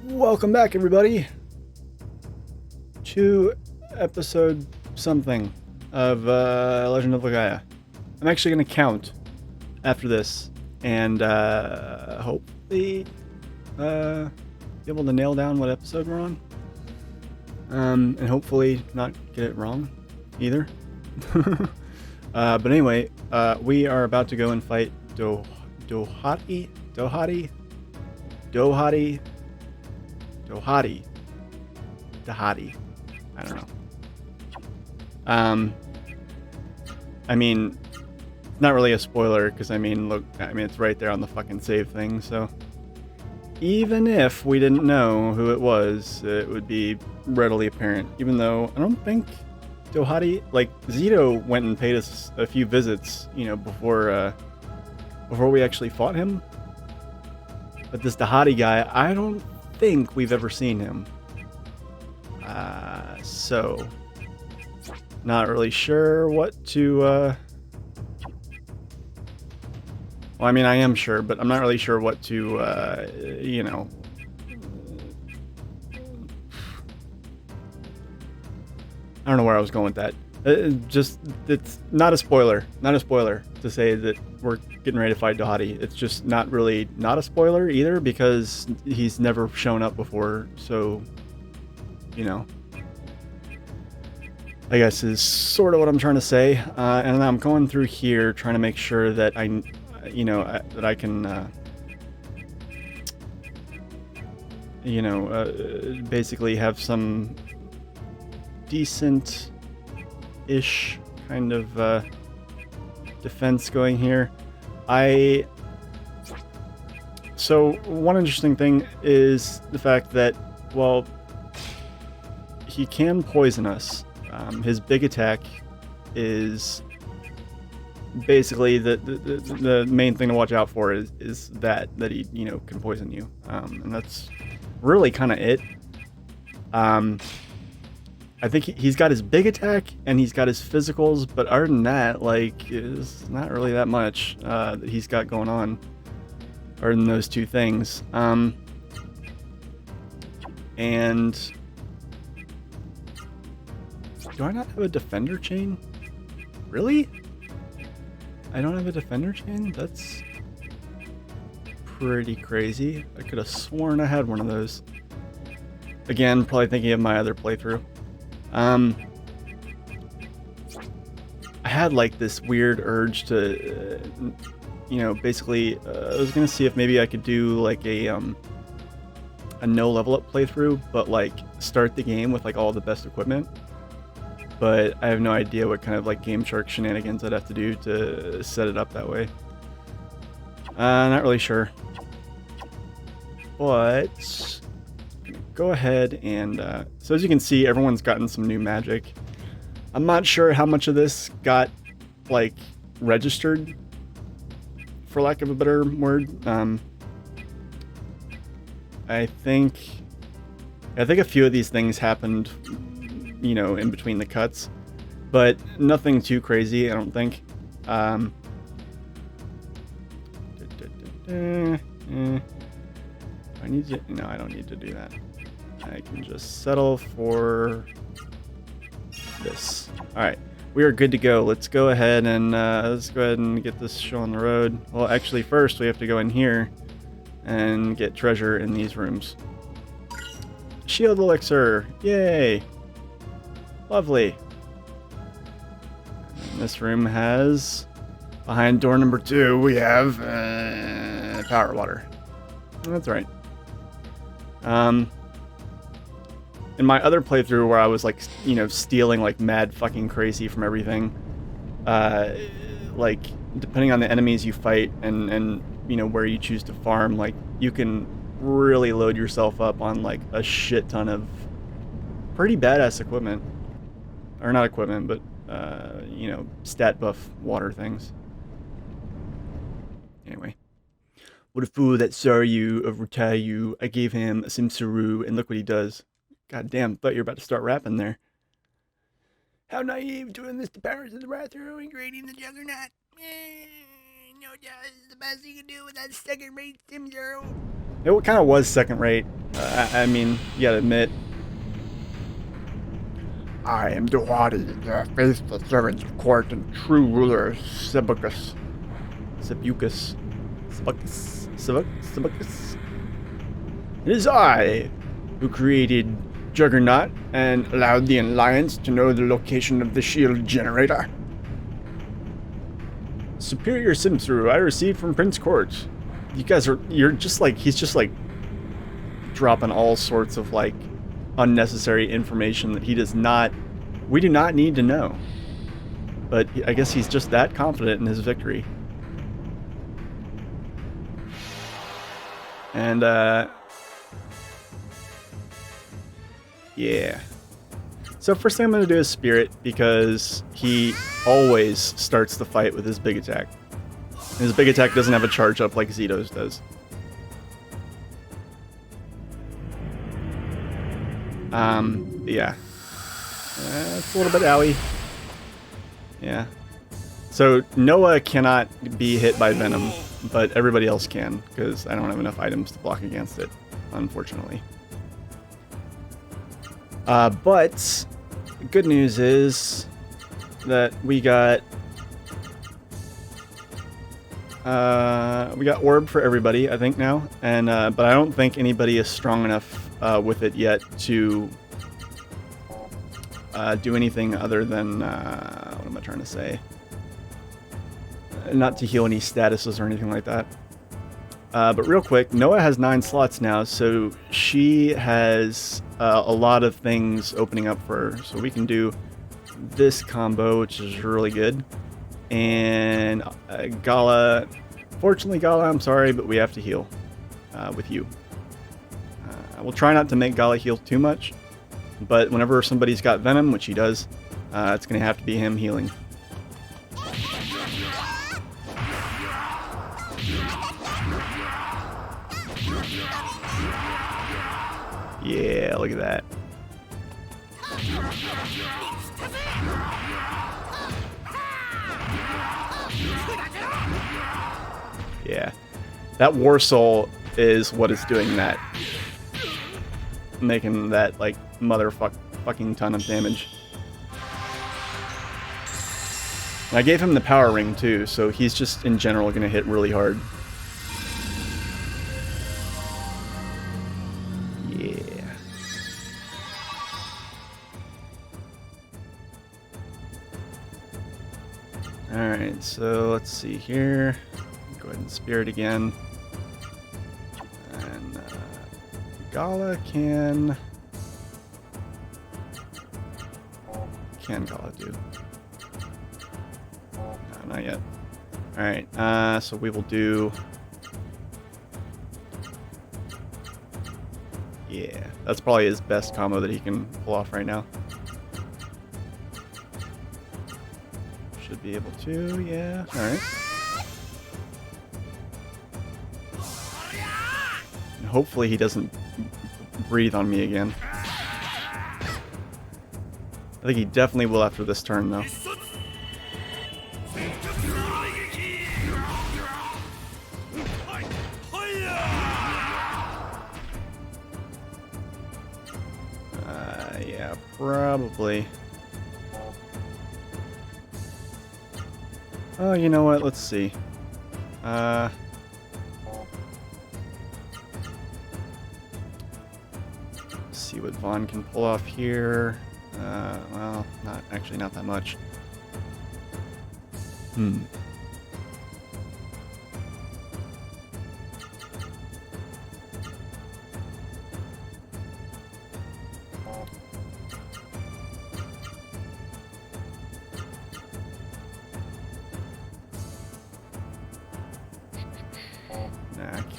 Welcome back, everybody, to episode something of Legend of Legaia. I'm actually going to count after this and hopefully be able to nail down what episode we're on. And hopefully not get it wrong either. But anyway, we are about to go and fight Dohati. I don't know. I mean, it's not really a spoiler because look, it's right there on the fucking save thing. So even if we didn't know who it was, it would be readily apparent. Even though I don't think Dohati, like Zito, went and paid us a few visits, before we actually fought him. But this Dohati guy, I don't think we've ever seen him. So not really sure what to well, I mean, I am sure, but I'm not really sure what to I don't know where I was going with that. It's not a spoiler to say that we're getting ready to fight Dohati. It's just not a spoiler either because he's never shown up before. So, I guess is sort of what I'm trying to say. And I'm going through here trying to make sure that I can, basically have some decent-ish kind of defense going here. So one interesting thing is the fact that, well, he can poison us. His big attack is basically the main thing to watch out for is that he can poison you, and that's really kind of it. I think he's got his big attack and he's got his physicals, but other than that, like, it's not really that much that he's got going on, other than those two things. And do I not have a defender chain? Really? I don't have a defender chain? That's pretty crazy. I could have sworn I had one of those. Again, probably thinking of my other playthrough. I had like this weird urge to, basically, I was gonna see if maybe I could do like a no level up playthrough, but like start the game with like all the best equipment. But I have no idea what kind of like Game Shark shenanigans I'd have to do to set it up that way. Not really sure. But go ahead and so as you can see, everyone's gotten some new magic. I'm not sure how much of this got like registered, for lack of a better word. I think a few of these things happened, in between the cuts, but nothing too crazy, I don't think. I need to, no, I don't need to do that. I can just settle for this. All right, we are good to go. Let's go ahead and get this show on the road. Well, actually, first we have to go in here and get treasure in these rooms. Shield elixir, yay! Lovely. And this room has, behind door number 2, we have power water. That's right. In my other playthrough where I was like, stealing like mad fucking crazy from everything, like depending on the enemies you fight and where you choose to farm, like you can really load yourself up on like a shit ton of pretty badass equipment. Or not equipment, but, stat buff water things. Anyway. What a fool that saw you overtie you. I gave him a simsaru, and look what he does. God damn, thought you were about to start rapping there. How naive, doing this to powers of the bathroom and creating the juggernaut. No doubt, this is the best you can do with that second-rate simsaru. It kind of was second-rate. I mean, you gotta admit. I am Dohati, the faithful servant of court and true ruler of Sebucus. Sebucus. Sebucus. It is I who created Juggernaut and allowed the Alliance to know the location of the shield generator. Superior Simsru I received from Prince Court. You guys are, he's just like dropping all sorts of like unnecessary information that we do not need to know. But I guess he's just that confident in his victory. And, yeah. So first thing I'm going to do is Spirit, because he always starts the fight with his big attack. His big attack doesn't have a charge up like Zito's does. Yeah. It's a little bit owie. Yeah. So Noah cannot be hit by Venom, but everybody else can, because I don't have enough items to block against it, unfortunately. But the good news is that we got orb for everybody, I think now, and but I don't think anybody is strong enough with it yet to do anything other than what am I trying to say? Not to heal any statuses or anything like that. But real quick, Noah has 9 slots now, so she has a lot of things opening up for her. So we can do this combo, which is really good. And Gala, fortunately Gala, I'm sorry, but we have to heal with you. I will try not to make Gala heal too much, but whenever somebody's got Venom, which he does, it's going to have to be him healing. Yeah, look at that. Yeah. That War Soul is what is doing that. Making that, like, fucking ton of damage. And I gave him the power ring, too, so he's just, in general, going to hit really hard. Alright, so let's see here. Go ahead and Spirit again. And Gala can Gala do? No, not yet. Alright, so we will do... Yeah, that's probably his best combo that he can pull off right now. Should be able to, yeah. Alright. And hopefully he doesn't breathe on me again. I think he definitely will after this turn, though. Yeah, probably. Oh, you know what? Let's see. Let's see what Vaughn can pull off here. Well, not that much.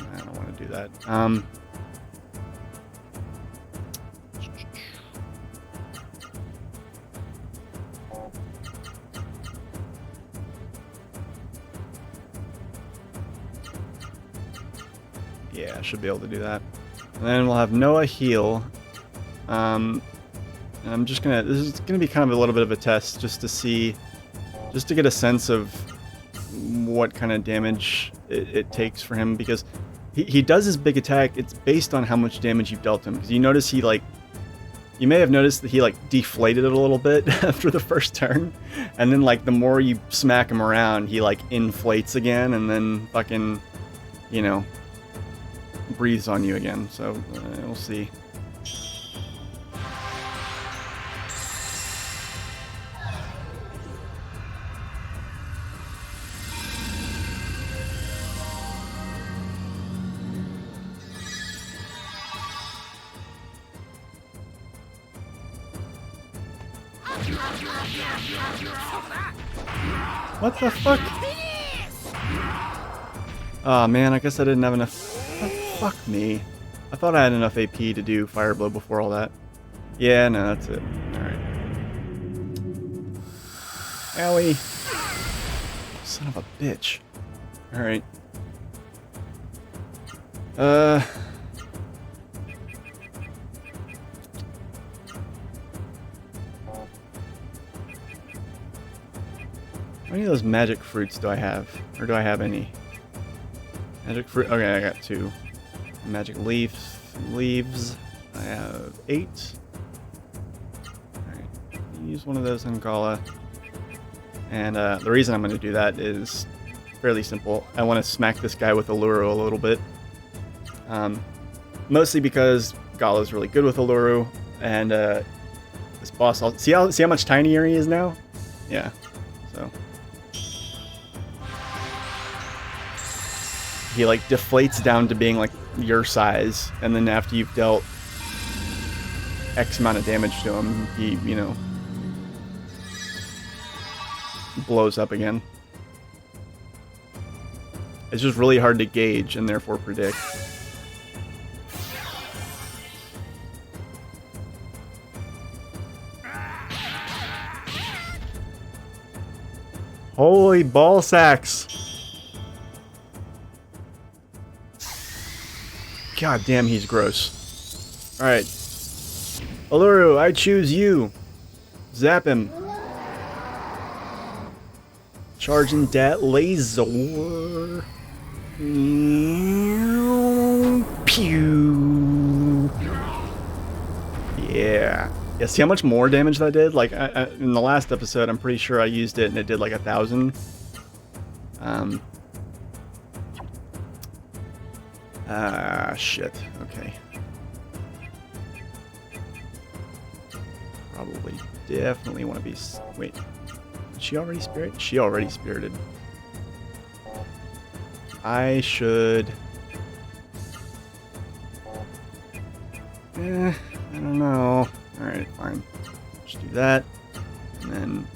I don't want to do that. Yeah, I should be able to do that. And then we'll have Noah heal. And I'm just gonna... This is gonna be kind of a little bit of a test, just to see... Just to get a sense of what kind of damage it takes for him, because he does his big attack. It's based on how much damage you've dealt him. Because you notice he like, you may have noticed that he like deflated it a little bit after the first turn, and then like the more you smack him around, he like inflates again, and then fucking, you know, breathes on you again. So we'll see. What the fuck? Oh man, I guess I didn't have enough. Oh, fuck me. I thought I had enough AP to do Fire Blow before all that. Yeah, no, that's it. Alright. Owie. Son of a bitch. Alright. How many of those magic fruits do I have? Or do I have any? Magic fruit. Okay, I got 2. Magic leaves. I have 8. Alright. Use one of those on Gala. And the reason I'm going to do that is fairly simple. I want to smack this guy with Alluru a little bit. Mostly because Gala's really good with Alluru. And this boss, see how much tinier he is now? Yeah. So. He like deflates down to being like your size, and then after you've dealt X amount of damage to him, he, you know, blows up again. It's just really hard to gauge and therefore predict. Holy ball sacks! God damn, he's gross. Alright. Alluru, I choose you. Zap him. Charging that laser. Pew. Yeah. Yeah, see how much more damage that did? Like, in the last episode, I'm pretty sure I used it and it did like 1,000. Shit. Okay. Probably, definitely want to be... Wait. Did she already spirit? She already spirited. I should... I don't know. Alright, fine. Just do that. And then...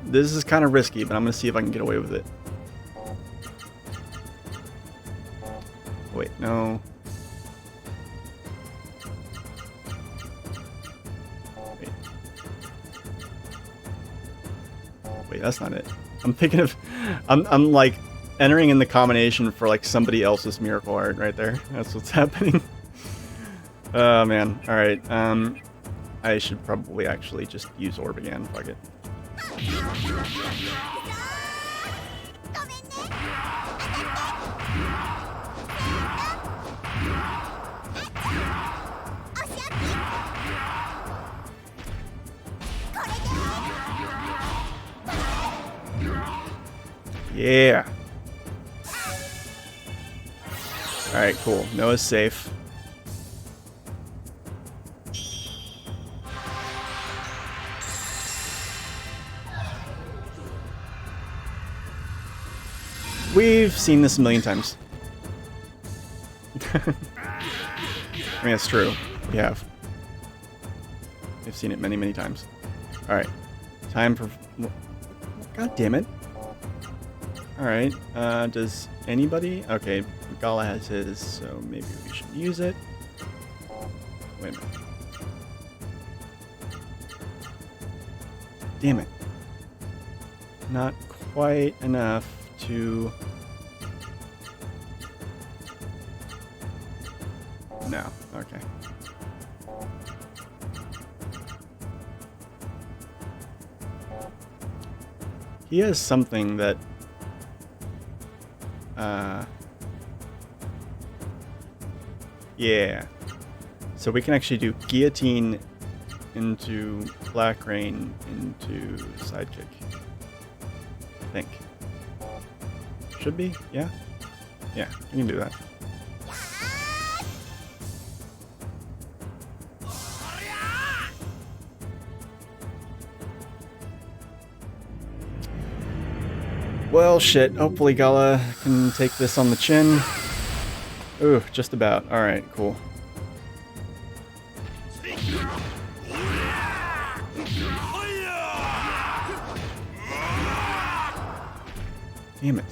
This is kind of risky, but I'm going to see if I can get away with it. Wait, no. Wait, that's not it. I'm thinking of... I'm like entering in the combination for like somebody else's miracle art right there. That's what's happening. Oh man. Alright. I should probably actually just use Orb again. Fuck it. Yeah. Alright, cool. Noah's safe. We've seen this a million times. I mean, it's true. We have. We've seen it many, many times. Alright. Time for... God damn it. Alright. Does anybody... Okay, Gala has his, so maybe we should use it. Wait a minute. Damn it. Not quite enough to... No. Okay. He has something that... Yeah. So we can actually do guillotine into black rain into sidekick. I think. Should be? Yeah? Yeah, we can do that. Well, shit. Hopefully Gala can take this on the chin. Ooh, just about. Alright, cool. Damn it.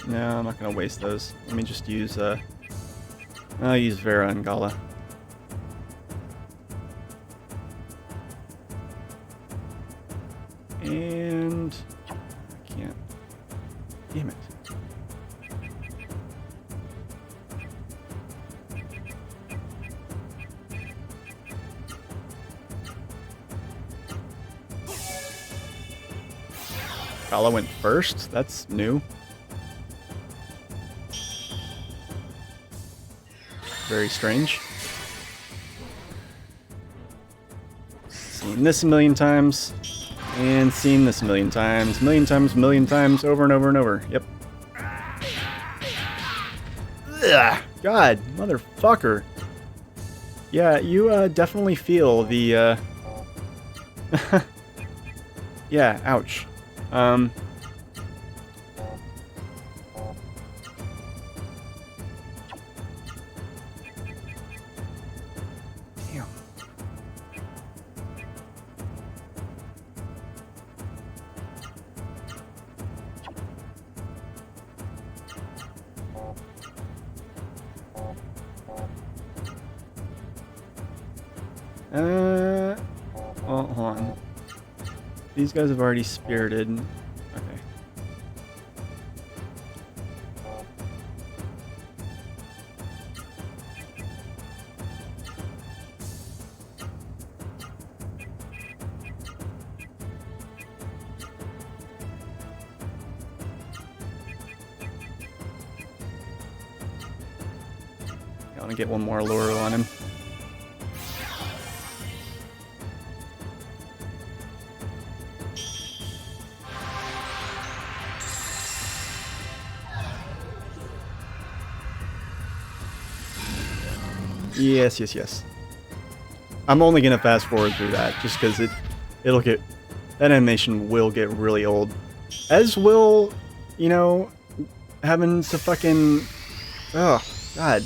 No, I'm not gonna waste those. Let me just use, I'll use Vera and Gala. And... I can't. Damn it. Gala went first? That's new. Very strange. Seen this a million times. And seen this a million times, million times, over and over and over. Yep. Ugh, God, motherfucker. Yeah, you definitely feel the yeah, ouch. Damn. Well, hold on. These guys have already spirited. Okay. I want to get one more lure on him. Yes, yes, yes. I'm only gonna fast forward through that just because it'll get, that animation will get really old. As will, you know, having to fucking, oh god.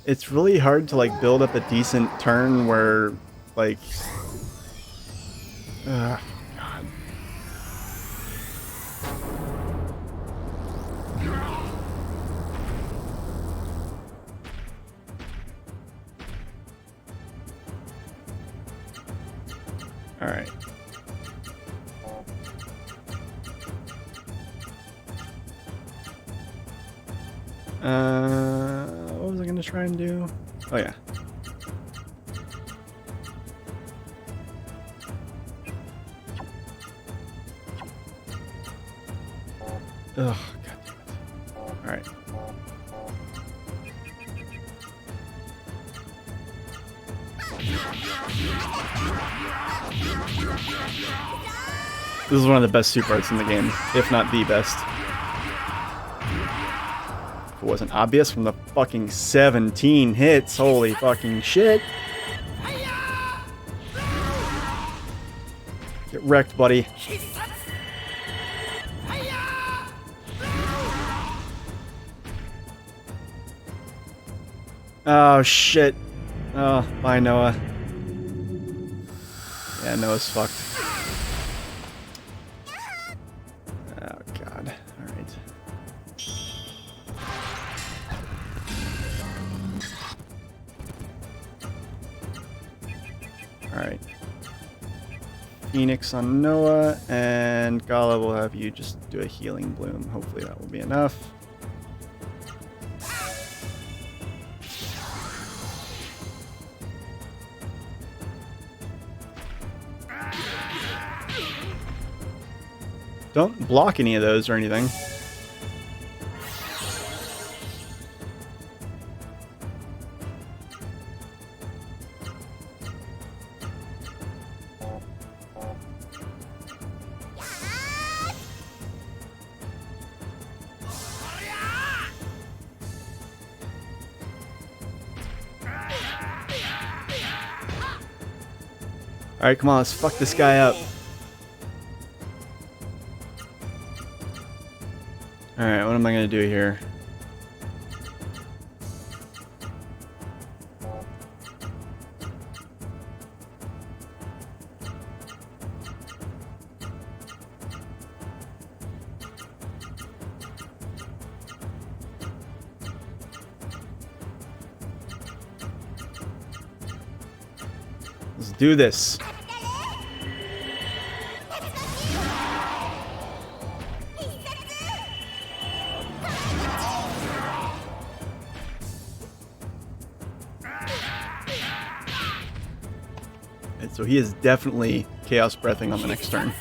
It's really hard to like build up a decent turn where like, god. All right. What was I gonna try and do? Oh yeah. Ugh, god damn it. All right. This is one of the best super arts in the game, if not the best. If it wasn't obvious from the fucking 17 hits, holy fucking shit. Get wrecked, buddy. Oh shit. Oh, bye Noah. Yeah, Noah's fucked. Oh god. Alright. Alright. Phoenix on Noah, and Gala will have you just do a healing bloom. Hopefully that will be enough. Don't block any of those or anything. Alright, come on, let's fuck this guy up. Alright, what am I gonna do here? Let's do this. And so he is definitely Chaos Breathing on the next turn.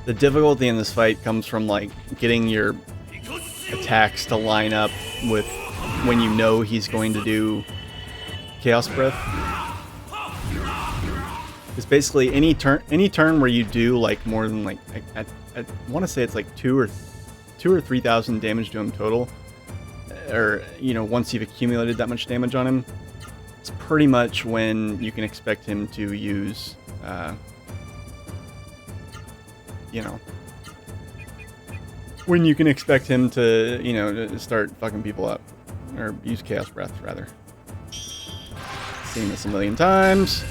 The difficulty in this fight comes from like getting your attacks to line up with when you know he's going to do Chaos Breath. It's basically any turn where you do like more than like I want to say it's like 2,000 or 3,000 damage to him total, or you know, once you've accumulated that much damage on him, it's pretty much when you can expect him to use you know, when you can expect him to, you know, to start fucking people up. Or use Chaos Breath, rather. Seen this a million times.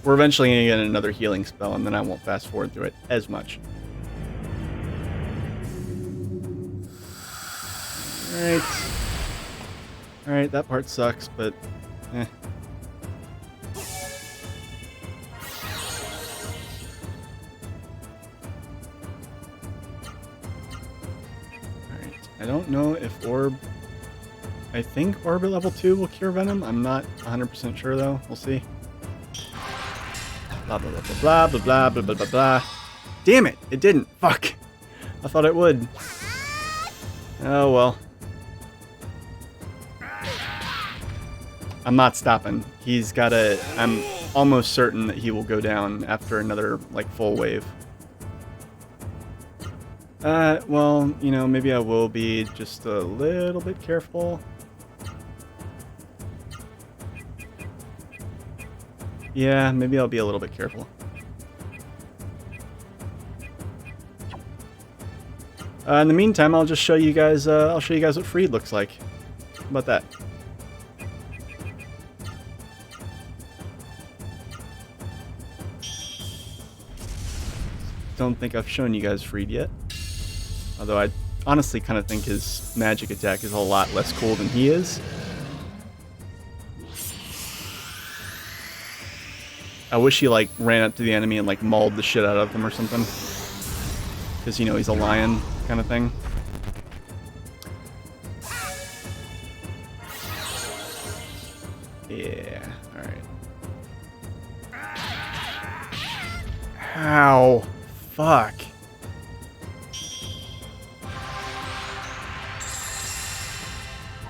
We're eventually going to get another healing spell, and then I won't fast forward through it as much. Alright. Alright, that part sucks, but eh. I don't know if Orb... I think Orb at level 2 will cure Venom. I'm not 100% sure, though. We'll see. Blah, blah, blah, blah, blah, blah, blah, blah, blah, blah. Damn it! It didn't. Fuck! I thought it would. Oh, well. I'm not stopping. He's got a... I'm almost certain that he will go down after another, like, full wave. Well, you know, maybe I will be just a little bit careful. Yeah, maybe I'll be a little bit careful. In the meantime, I'll just show you guys, I'll show you guys what Freed looks like. How about that? Don't think I've shown you guys Freed yet. Although I honestly kind of think his magic attack is a lot less cool than he is. I wish he like ran up to the enemy and like mauled the shit out of them or something. Because, you know, he's a lion kind of thing. Yeah, alright. Ow. Fuck.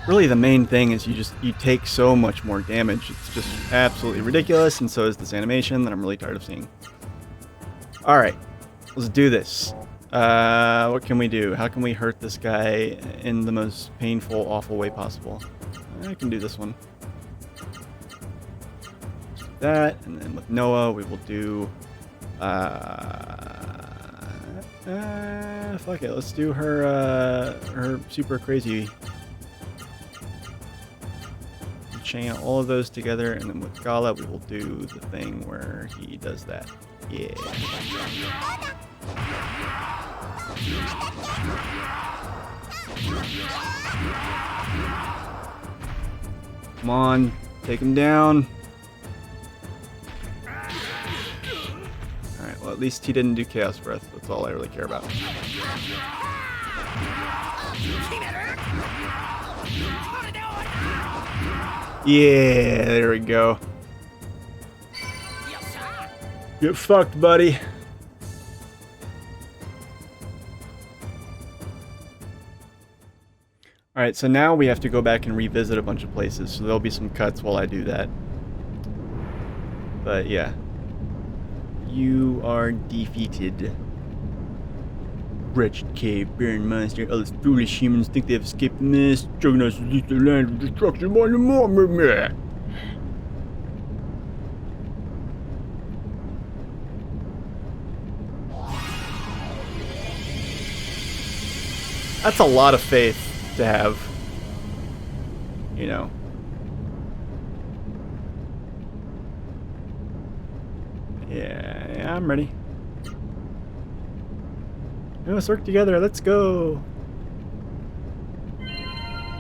Really, the main thing is you take so much more damage. It's just absolutely ridiculous, and so is this animation that I'm really tired of seeing. Alright, let's do this. What can we do? How can we hurt this guy in the most painful, awful way possible? I can do this one. That, and then with Noah, we will do... fuck it, let's do her, her super crazy chain all of those together, and then with Gala, we will do the thing where he does that. Yeah. Come on, take him down. Alright, well, at least he didn't do Chaos Breath. That's all I really care about. Yeah, there we go. Get fucked, buddy. Alright, so now we have to go back and revisit a bunch of places, so there'll be some cuts while I do that. But yeah. You are defeated. Wretched cave, barren monster, all those foolish humans think they have escaped from this. Juggernaut has released the land of destruction by the moment. That's a lot of faith to have, you know. Yeah, I'm ready. Let's work together, let's go.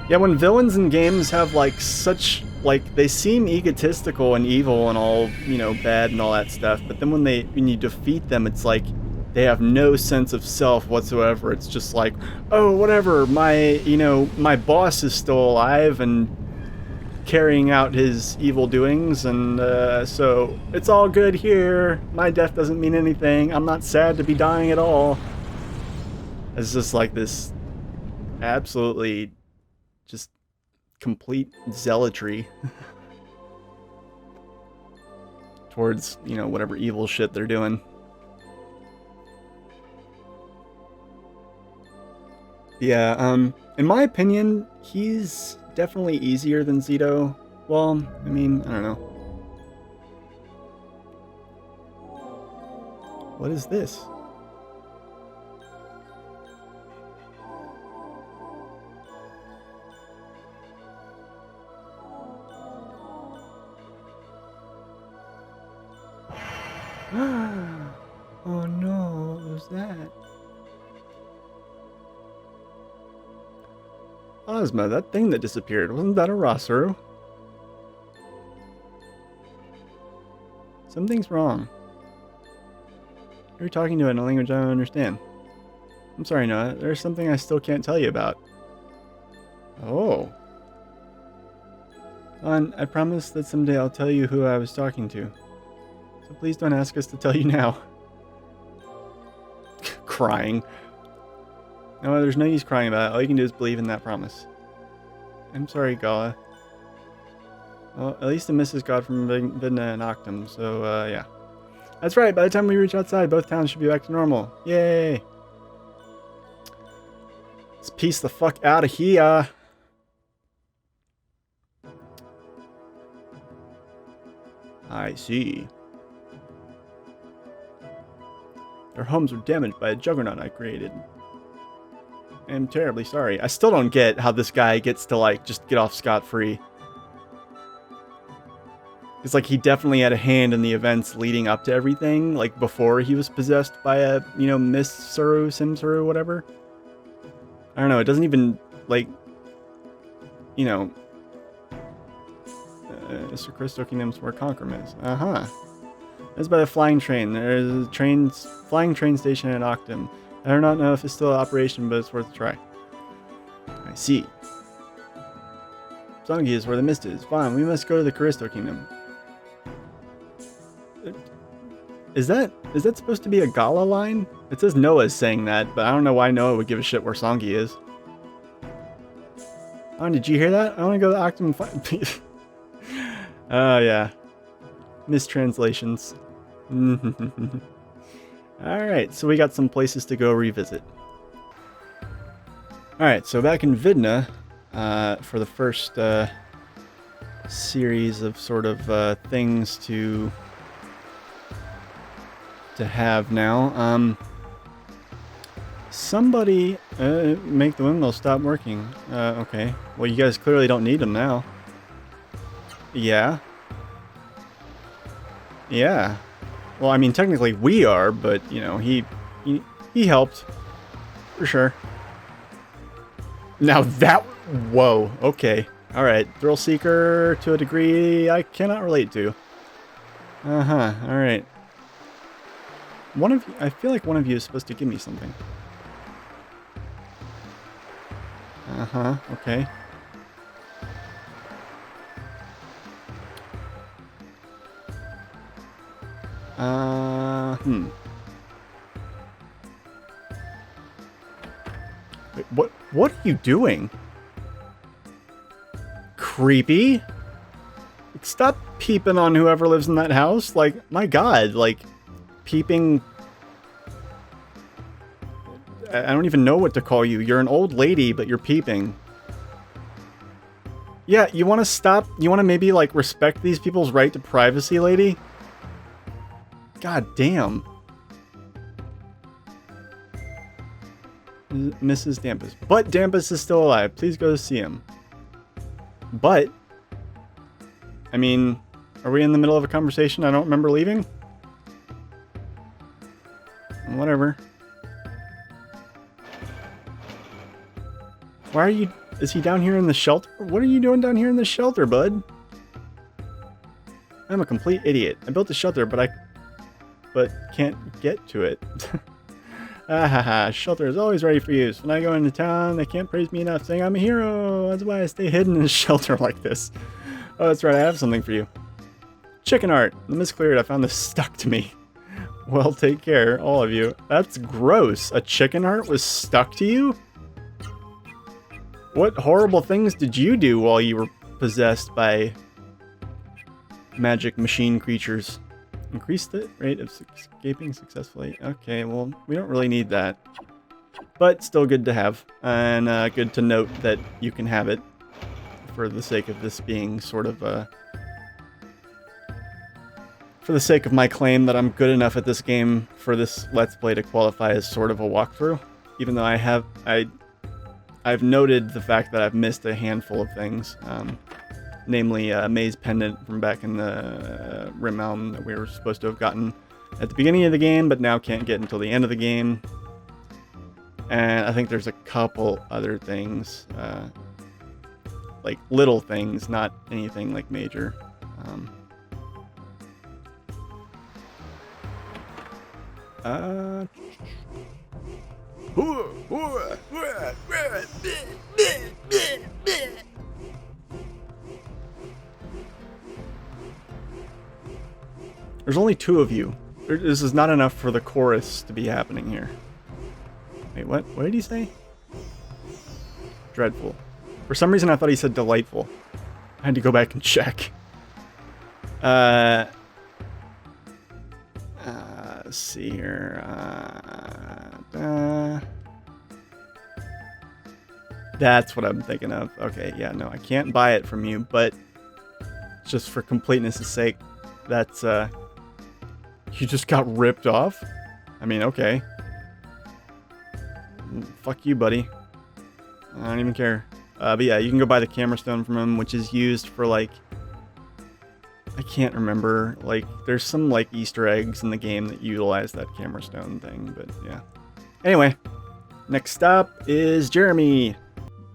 Yeah, when villains in games have like such, like, they seem egotistical and evil and all, you know, bad and all that stuff, but then when you defeat them, it's like they have no sense of self whatsoever. It's just like, oh, whatever, my boss is still alive and carrying out his evil doings, and so it's all good here. My death doesn't mean anything. I'm not sad to be dying at all. It's just like this absolutely just complete zealotry towards, you know, whatever evil shit they're doing. Yeah, in my opinion, he's definitely easier than Zito. Well, I mean, I don't know. What is this? Oh no, what was that? Ozma, that thing that disappeared, wasn't that a Rossuru? Something's wrong. You're talking to it in a language I don't understand. I'm sorry, Noah, there's something I still can't tell you about. Oh. I promise that someday I'll tell you who I was talking to. So please don't ask us to tell you now. Crying. No, there's no use crying about it. All you can do is believe in that promise. I'm sorry, Gala. Well, at least it misses God from Vidna and Octum, so, yeah. That's right, by the time we reach outside, both towns should be back to normal. Yay! Let's peace the fuck out of here! I see. Their homes were damaged by a juggernaut I created. I'm terribly sorry. I still don't get how this guy gets to, like, just get off scot-free. It's like he definitely had a hand in the events leading up to everything, like before he was possessed by a, you know, Miss Suru, Simsuru, whatever. I don't know, it doesn't even, like, you know... Mr. Crystal Kingdom's where Conquerm is. Uh-huh. It's by the flying train. There's a flying train station in Octum. I do not know if it's still in operation, but it's worth a try. I see. Zongi is where the mist is. Fine, we must go to the Callisto Kingdom. Is that supposed to be a Gala line? It says Noah's saying that, but I don't know why Noah would give a shit where Songi is. Oh, did you hear that? I want to go to Octum and find... Oh, yeah. Mistranslations. Alright, so we got some places to go revisit. Alright, so back in Vidna, for the first series of sort of things to have now. Somebody make the windmill stop working. Okay. Well, you guys clearly don't need them now. Yeah. Yeah. Well, I mean, technically we are, but, you know, he helped. For sure. Now that... Whoa. Okay. Alright. Thrill Seeker to a degree I cannot relate to. Uh-huh. Alright. One of you... I feel like one of you is supposed to give me something. Uh-huh. Okay. Wait, what are you doing? Creepy? Stop peeping on whoever lives in that house. Like, my god, like, peeping... I don't even know what to call you. You're an old lady, but you're peeping. Yeah, you want to stop? You want to maybe, like, respect these people's right to privacy, lady? God damn. Mrs. Dampus. But Dampus is still alive. Please go see him. But... I mean, are we in the middle of a conversation I don't remember leaving? Whatever. Why are you... Is he down here in the shelter? What are you doing down here in the shelter, bud? I'm a complete idiot. I built a shelter, but can't get to it. Ahaha, shelter is always ready for use. When I go into town, they can't praise me enough, saying I'm a hero. That's why I stay hidden in a shelter like this. Oh, that's right, I have something for you. Chicken art. The mist cleared, I found this stuck to me. Well, take care, all of you. That's gross. A chicken heart was stuck to you? What horrible things did you do while you were possessed by magic machine creatures? Increase the rate of escaping successfully. Okay, well, we don't really need that. But still good to have. And good to note that you can have it for the sake of this being sort of a... For the sake of my claim that I'm good enough at this game for this Let's Play to qualify as sort of a walkthrough. Even though I've noted the fact that I've missed a handful of things. Namely, Maze Pendant from back in the Rim Elm that we were supposed to have gotten at the beginning of the game, but now can't get until the end of the game. And I think there's a couple other things, like little things, not anything like major. There's only two of you. This is not enough for the chorus to be happening here. Wait, what? What did he say? Dreadful. For some reason I thought he said delightful. I had to go back and check. Let's see here. That's what I'm thinking of. Okay, yeah, no, I can't buy it from you, but just for completeness' sake, that's, you just got ripped off? I mean, okay. Fuck you, buddy. I don't even care. But yeah, you can go buy the camera stone from him, which is used for, like, I can't remember. Like, there's some, like, Easter eggs in the game that utilize that camera stone thing, but yeah. Anyway, next stop is Jeremy.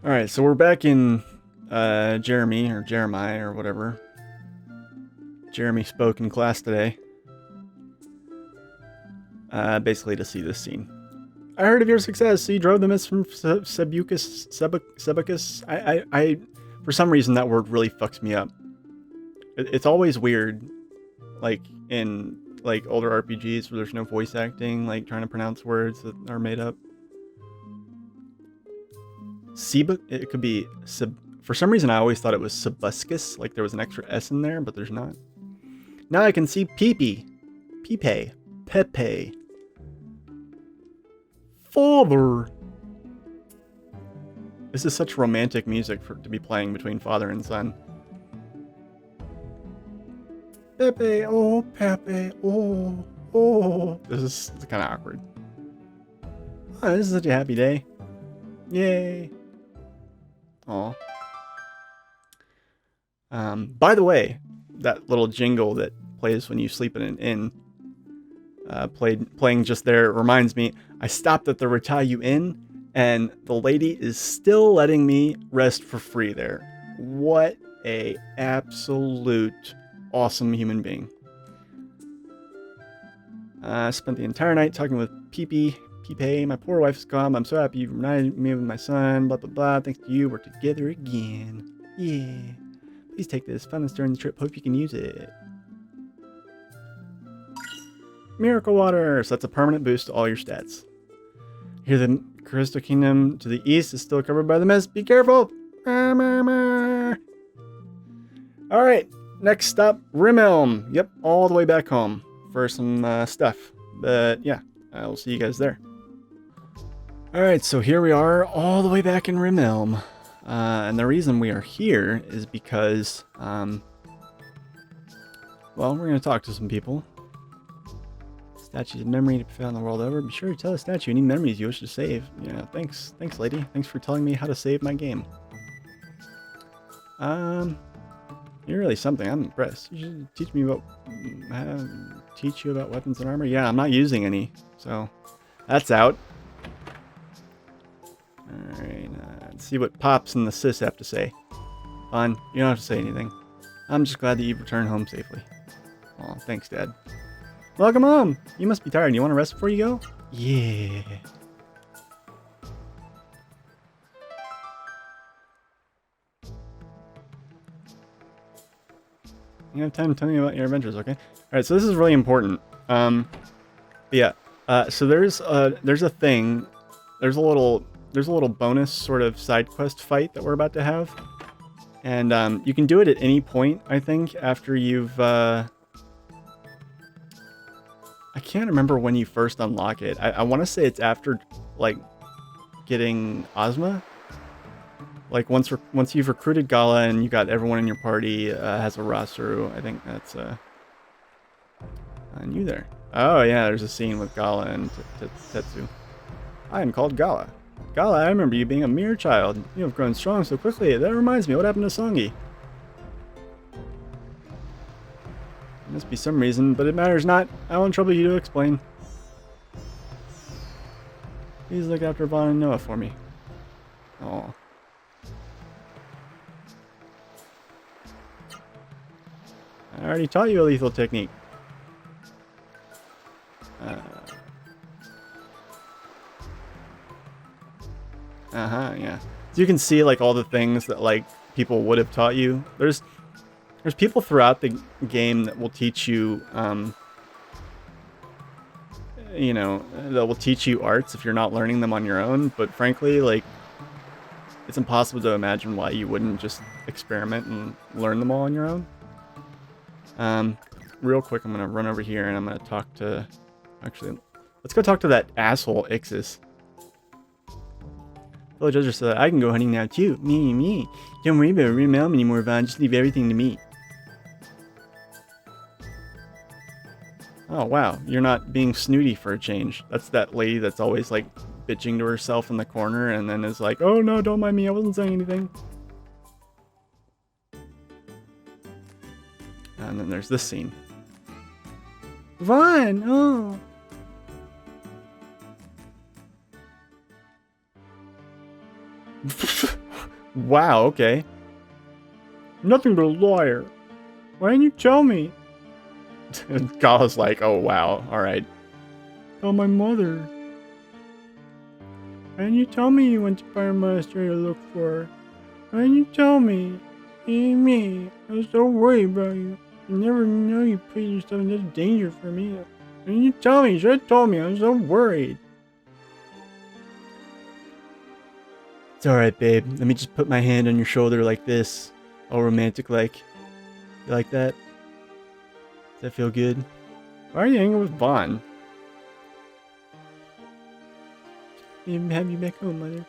Alright, so we're back in Jeremy, or Jeremiah, or whatever. Jeremy spoke in class today. Basically to see this scene. I heard of your success. So you drove the mist from Sebucus. I for some reason that word really fucks me up. It's always weird, like in like older RPGs where there's no voice acting, like trying to pronounce words that are made up. It could be for some reason I always thought it was Sebuscus, like there was an extra S in there, but there's not. Now I can see Pepe. Pepe. Father. This is such romantic music to be playing between father and son. Pepe, oh, Pepe, oh, oh. This is kind of awkward. Oh, this is such a happy day. Yay. Aw. By the way, that little jingle that plays when you sleep in an inn, playing just there, reminds me, I stopped at the Ratayu Inn, and the lady is still letting me rest for free there. What a absolute awesome human being. I spent the entire night talking with Pepe, my poor wife is gone, but I'm so happy you reunited me with my son, blah blah blah, thanks to you, we're together again. Yeah. Please take this, found this during the trip, hope you can use it. Miracle Water! So that's a permanent boost to all your stats. Here the Crystal Kingdom to the east is still covered by the mist, be careful! Alright, next stop, Rimelm. Yep, all the way back home for some stuff. But yeah, I'll see you guys there. Alright, so here we are all the way back in Rimelm. And the reason we are here is because, well, we're going to talk to some people. Statues of memory to be found the world over. Be sure to tell the statue any memories you wish to save. Yeah, thanks lady. Thanks for telling me how to save my game. You're really something. I'm impressed. You should teach you about weapons and armor. Yeah, I'm not using any, so that's out. Alright, let's see what Pops and the sis have to say. Fun, you don't have to say anything. I'm just glad that you've returned home safely. Oh, thanks, Dad. Welcome home! You must be tired. You want to rest before you go? Yeah. You have time to tell me about your adventures, okay? Alright, so this is really important. Yeah. So there's a thing. There's a little bonus sort of side quest fight that we're about to have. And you can do it at any point, I think, after you've I can't remember when you first unlock it. I want to say it's after, like, getting Ozma. Like, once you've recruited Gala and you got everyone in your party has a Rasaru, I think that's you there. Oh, yeah, there's a scene with Gala and Tetsu. I am called Gala. Gala, I remember you being a mere child. You have grown strong so quickly. That reminds me, what happened to Songi? Must be some reason, but it matters not. I won't trouble you to explain. Please look after Vaughn and Noah for me. Oh. I already taught you a lethal technique. Yeah. So you can see, like, all the things that, like, people would have taught you. There's people throughout the game that will teach you, you know, that will teach you arts if you're not learning them on your own. But frankly, like, it's impossible to imagine why you wouldn't just experiment and learn them all on your own. Real quick, I'm going to run over here and I'm going to talk to... Actually, let's go talk to that asshole Ixis. Villagers are so that I can go hunting now too. Me. Don't worry about Rimelm anymore, Vaughn. Just leave everything to me. Oh, wow. You're not being snooty for a change. That's that lady that's always, like, bitching to herself in the corner and then is like, oh, no, don't mind me. I wasn't saying anything. And then there's this scene. Vaughn! Oh! Wow, okay. Nothing but a liar. Why didn't you tell me? And Gala's like, oh wow, alright. Tell my mother. Why didn't you tell me you went to Fire Monastery to look for her? Why didn't you tell me? Me. I was so worried about you. I never know you put yourself in such danger for me. Why didn't you tell me? You should have told me. I was so worried. It's alright, babe. Let me just put my hand on your shoulder like this. All romantic like. You like that? Does that feel good? Why are you hanging with Vaughn? Have you back home, mother?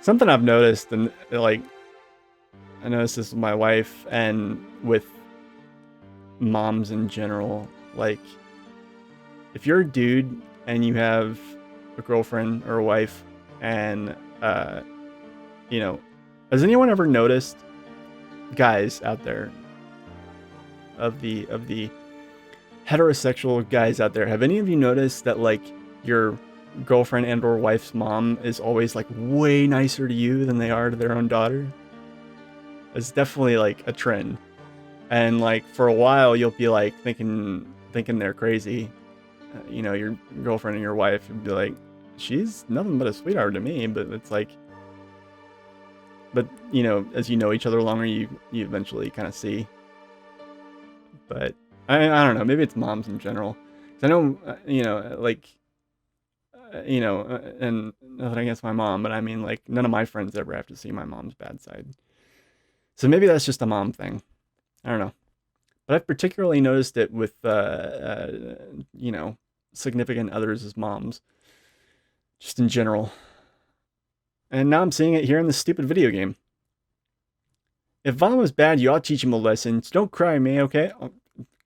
Something I've noticed, and like, I noticed this with my wife and with moms in general. Like, if you're a dude and you have a girlfriend or a wife, and you know, has anyone ever noticed guys out there, of the heterosexual guys out there, have any of you noticed that like your girlfriend and or wife's mom is always like way nicer to you than they are to their own daughter? It's definitely like a trend. And like for a while you'll be like thinking they're crazy. You know, your girlfriend and your wife would be like, she's nothing but a sweetheart to me, but it's like, but you know, as you know each other longer, you eventually kind of see. But I don't know, maybe it's moms in general. 'Cause I know, you know, like, you know, and nothing against my mom, but I mean, like, none of my friends ever have to see my mom's bad side. So maybe that's just a mom thing. I don't know. But I've particularly noticed it with, you know, significant others as moms. Just in general. And now I'm seeing it here in this stupid video game. If Vaughn was bad, you ought to teach him a lesson. So don't cry, me, okay?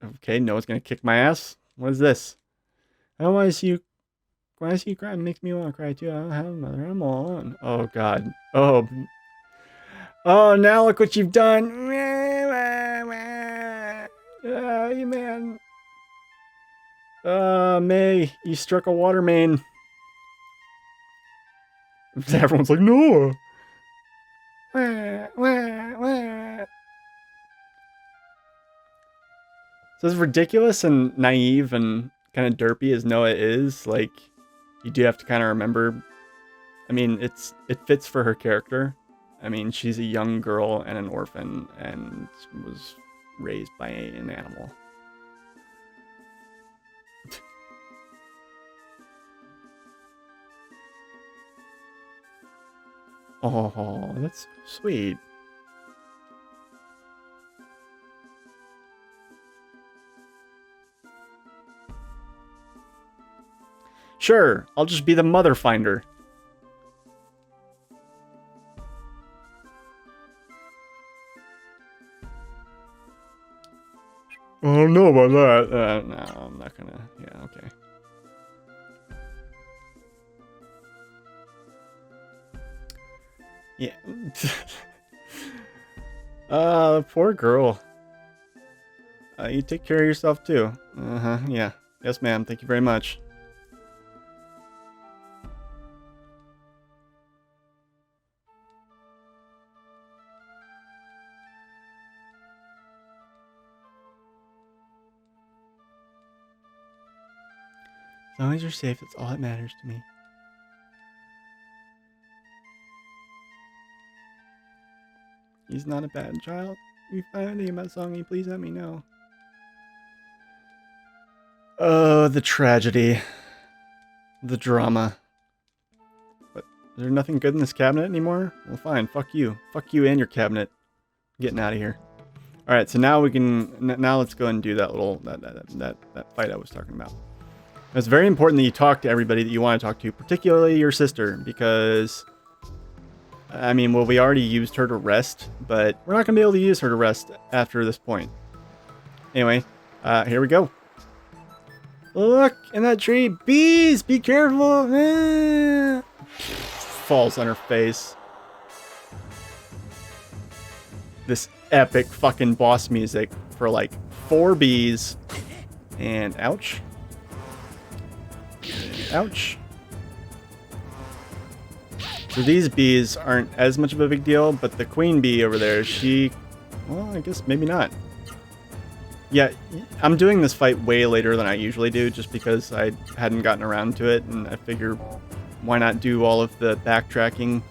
Okay, no one's gonna kick my ass. What is this? I don't want to see you. When I see you cry, it makes me want to cry too. I don't have a mother. I'm all alone. Oh God. Oh. Oh, now look what you've done. You man. May, you struck a water main. Everyone's like, no. So as ridiculous and naive and kind of derpy as Noah is, like, you do have to kind of remember, I mean, it fits for her character. I mean, she's a young girl and an orphan and was raised by an animal. Oh, that's sweet. Sure, I'll just be the mother finder. I don't know about that. No, I'm not gonna. Yeah, okay. Yeah. Poor girl. You take care of yourself too. Uh-huh, yeah. Yes, ma'am. Thank you very much. As long as you're safe, that's all that matters to me. He's not a bad child. If you find anything about Songy, please let me know. Oh, the tragedy. The drama. What? Is there nothing good in this cabinet anymore? Well, fine. Fuck you. Fuck you and your cabinet. I'm getting out of here. Alright, so now we can... Now let's go and do that little... That fight I was talking about. It's very important that you talk to everybody that you want to talk to, particularly your sister, because, I mean, well, we already used her to rest, but we're not going to be able to use her to rest after this point. Anyway, here we go. Look, in that tree, bees, be careful. Falls on her face. This epic fucking boss music for like 4 bees, and ouch. Ouch. So these bees aren't as much of a big deal, but the queen bee over there, she... Well, I guess maybe not. Yeah, I'm doing this fight way later than I usually do, just because I hadn't gotten around to it, and I figure why not do all of the backtracking,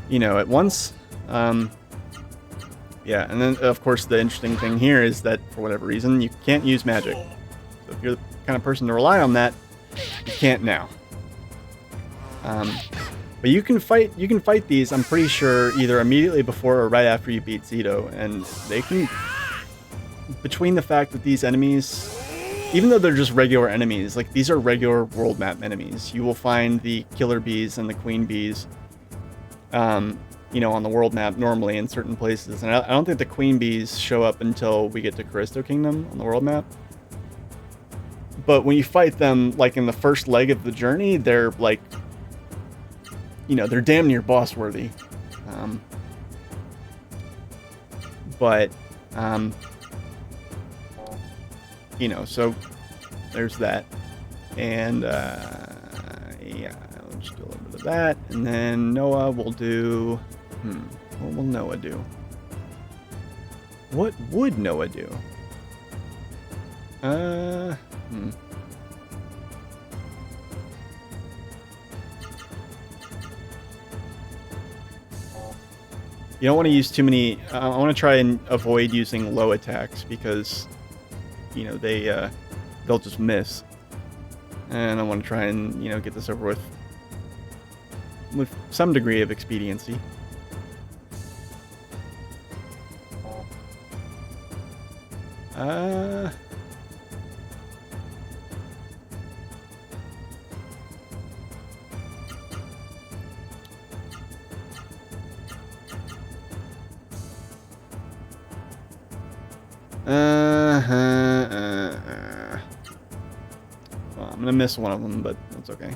you know, at once. Yeah, and then, of course, the interesting thing here is that, for whatever reason, you can't use magic. So if you're the kind of person to rely on that, you can't now. But you can fight these, I'm pretty sure, either immediately before or right after you beat Zito, and they can... Between the fact that these enemies, even though they're just regular enemies, like, these are regular world map enemies. You will find the killer bees and the queen bees, you know, on the world map normally in certain places. And I don't think the queen bees show up until we get to Callisto Kingdom on the world map. But when you fight them, like, in the first leg of the journey, they're, like, you know, they're damn near boss-worthy. But, you know, so there's that. And, yeah, I'll just do a little bit of that. And then Noah will do, what will Noah do? What would Noah do? You don't want to use too many. I want to try and avoid using low attacks because, you know, they'll just miss. And I want to try and, you know, get this over with some degree of expediency. Well, I'm gonna miss one of them, but that's okay.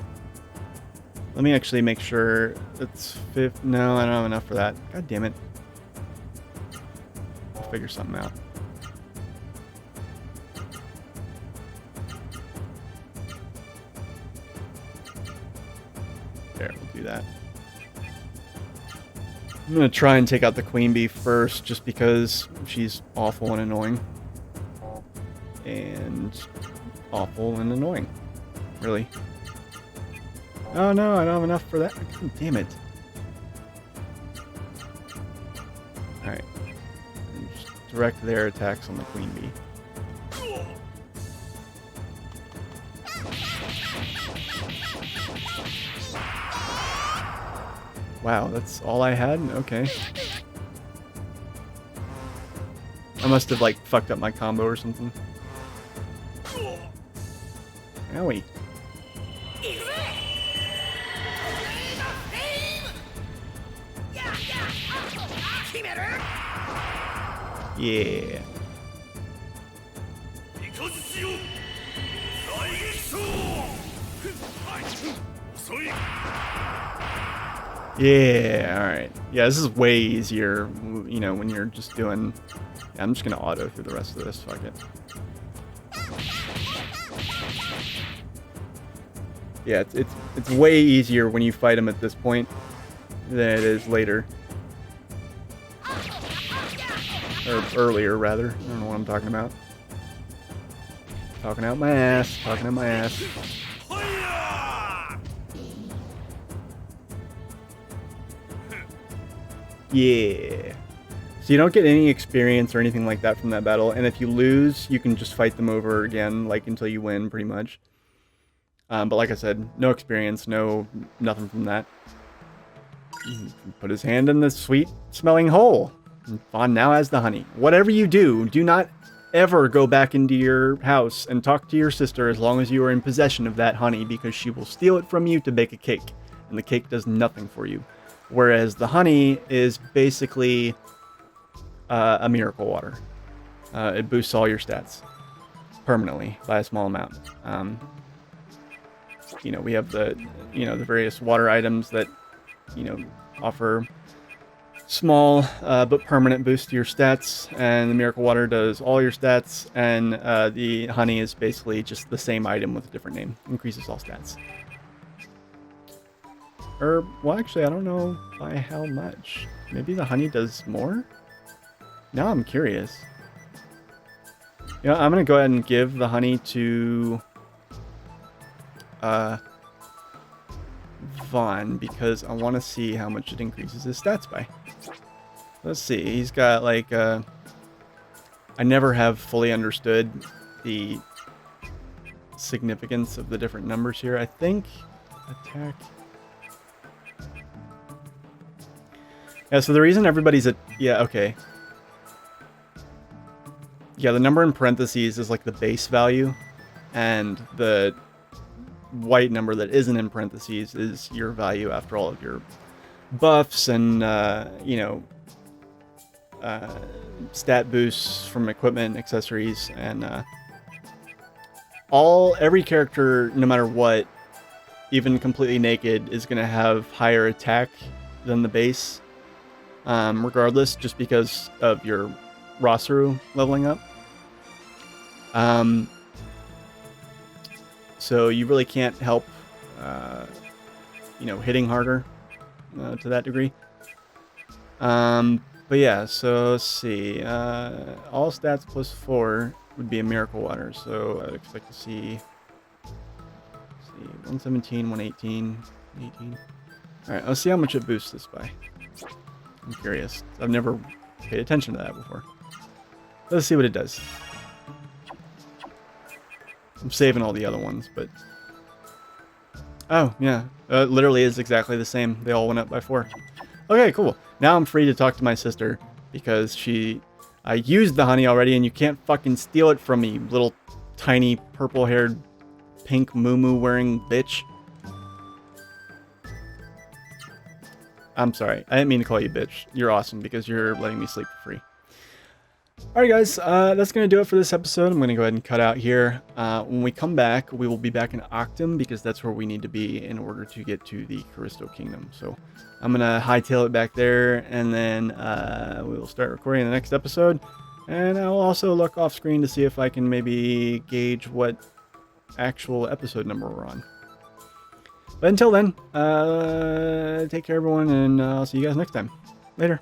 Let me actually make sure it's fifth. No, I don't have enough for that. God damn it. I'll figure something out. There, we'll do that. I'm gonna try and take out the queen bee first, just because she's awful and annoying. And awful and annoying. Really. Oh no, I don't have enough for that. God damn it. Alright. Just direct their attacks on the queen bee. Wow, that's all I had? Okay. I must have, like, fucked up my combo or something. Owie. Yeah. Yeah, alright. Yeah, this is way easier, you know, when you're just doing... Yeah, I'm just gonna auto through the rest of this, fuck it. Yeah, it's way easier when you fight him at this point than it is later. Or earlier, rather. I don't know what I'm talking about. Talking out my ass, talking out my ass. Yeah. So you don't get any experience or anything like that from that battle, and if you lose, you can just fight them over again, like until you win, pretty much. But like I said, no experience, nothing from that. Put his hand in the sweet-smelling hole. And Fawn now has the honey. Whatever you do, do not ever go back into your house and talk to your sister as long as you are in possession of that honey, because she will steal it from you to bake a cake, and the cake does nothing for you. Whereas the honey is basically a miracle water. It boosts all your stats permanently by a small amount. You know, we have the various water items that, you know, offer small but permanent boost to your stats, and the miracle water does all your stats, and the honey is basically just the same item with a different name. Increases all stats. Or, well, actually, I don't know by how much. Maybe the honey does more? Now I'm curious. You know, I'm going to go ahead and give the honey to Vaughn, because I want to see how much it increases his stats by. Let's see. He's got, like, I never have fully understood the significance of the different numbers here. I think attack... Yeah, so the reason everybody's at... Yeah, okay. Yeah, the number in parentheses is like the base value, and the white number that isn't in parentheses is your value after all of your buffs and, you know, stat boosts from equipment, accessories, and every character, no matter what, even completely naked, is going to have higher attack than the base. Regardless, just because of your Rosaru leveling up. So you really can't help, hitting harder to that degree. But yeah, so let's see. All stats plus 4 would be a Miracle Water, so I'd expect to see, 117, 118, 18. Alright, let's see how much it boosts this by. I'm curious. I've never paid attention to that before. Let's see what it does. I'm saving all the other ones, but... Oh, yeah. It literally is exactly the same. They all went up by 4. Okay, cool. Now I'm free to talk to my sister, because I used the honey already, and you can't fucking steal it from me, little tiny purple-haired, pink moo-moo-wearing bitch. I'm sorry. I didn't mean to call you bitch. You're awesome, because you're letting me sleep for free. Alright guys, that's going to do it for this episode. I'm going to go ahead and cut out here. When we come back, we will be back in Octum, because that's where we need to be in order to get to the Callisto Kingdom. So I'm going to hightail it back there, and then we will start recording the next episode. And I'll also look off screen to see if I can maybe gauge what actual episode number we're on. But until then, take care everyone, and I'll see you guys next time. Later.